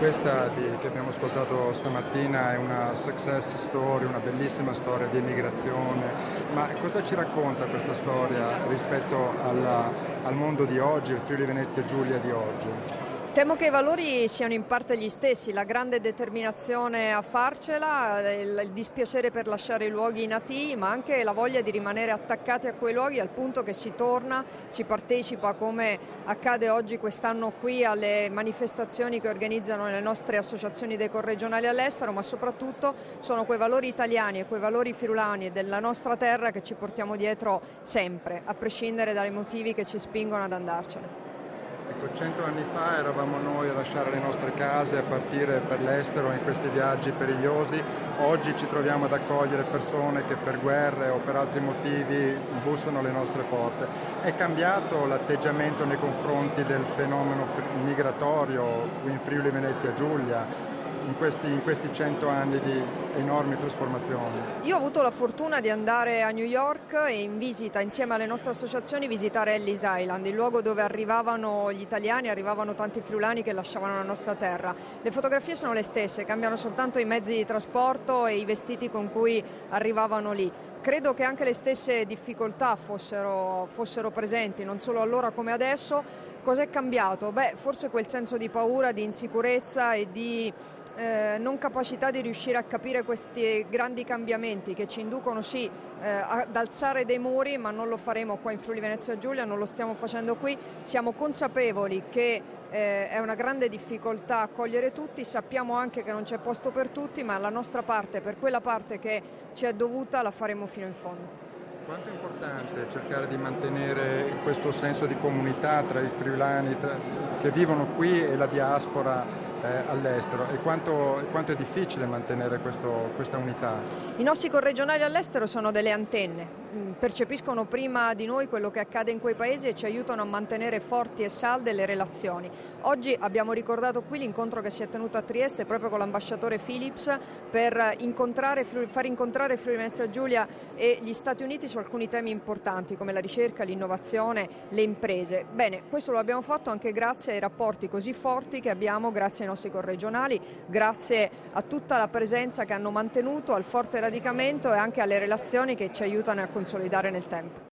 Che abbiamo ascoltato stamattina è una success story, una bellissima storia di emigrazione, ma cosa ci racconta questa storia rispetto al mondo di oggi, il Friuli Venezia Giulia di oggi? Temo che i valori siano in parte gli stessi, la grande determinazione a farcela, il dispiacere per lasciare i luoghi nati, ma anche la voglia di rimanere attaccati a quei luoghi al punto che si torna, si partecipa come accade oggi quest'anno qui alle manifestazioni che organizzano le nostre associazioni dei corregionali all'estero, ma soprattutto sono quei valori italiani e quei valori friulani e della nostra terra che ci portiamo dietro sempre, a prescindere dai motivi che ci spingono ad andarcene. Ecco, 100 anni fa eravamo noi a lasciare le nostre case, a partire per l'estero in questi viaggi perigliosi. Oggi ci troviamo ad accogliere persone che per guerre o per altri motivi bussano alle nostre porte. È cambiato l'atteggiamento nei confronti del fenomeno migratorio qui in Friuli Venezia Giulia in questi 100 anni di enormi trasformazioni? Io ho avuto la fortuna di andare a New York e in visita insieme alle nostre associazioni visitare Ellis Island, il luogo dove arrivavano gli italiani, arrivavano tanti friulani che lasciavano la nostra terra. Le fotografie sono le stesse, cambiano soltanto i mezzi di trasporto e i vestiti con cui arrivavano lì. Credo che anche le stesse difficoltà fossero presenti, non solo allora come adesso. Cos'è cambiato? Beh, forse quel senso di paura, di insicurezza e di non capacità di riuscire a capire questi grandi cambiamenti che ci inducono sì ad alzare dei muri, ma non lo faremo qua in Friuli Venezia Giulia, non lo stiamo facendo qui. Siamo consapevoli che è una grande difficoltà accogliere tutti, sappiamo anche che non c'è posto per tutti, ma la nostra parte, per quella parte che ci è dovuta, la faremo fino in fondo. Quanto è importante cercare di mantenere questo senso di comunità tra i friulani che vivono qui e la diaspora all'estero, e quanto è difficile mantenere questa unità? I nostri corregionali all'estero sono delle antenne, percepiscono prima di noi quello che accade in quei paesi e ci aiutano a mantenere forti e salde le relazioni. Oggi abbiamo ricordato qui l'incontro che si è tenuto a Trieste proprio con l'ambasciatore Philips per far incontrare Friuli Venezia Giulia e gli Stati Uniti su alcuni temi importanti come la ricerca, l'innovazione, le imprese. Bene, questo lo abbiamo fatto anche grazie ai rapporti così forti che abbiamo grazie ai nostri corregionali, grazie a tutta la presenza che hanno mantenuto, al forte radicamento e anche alle relazioni che ci aiutano a consolidare nel tempo.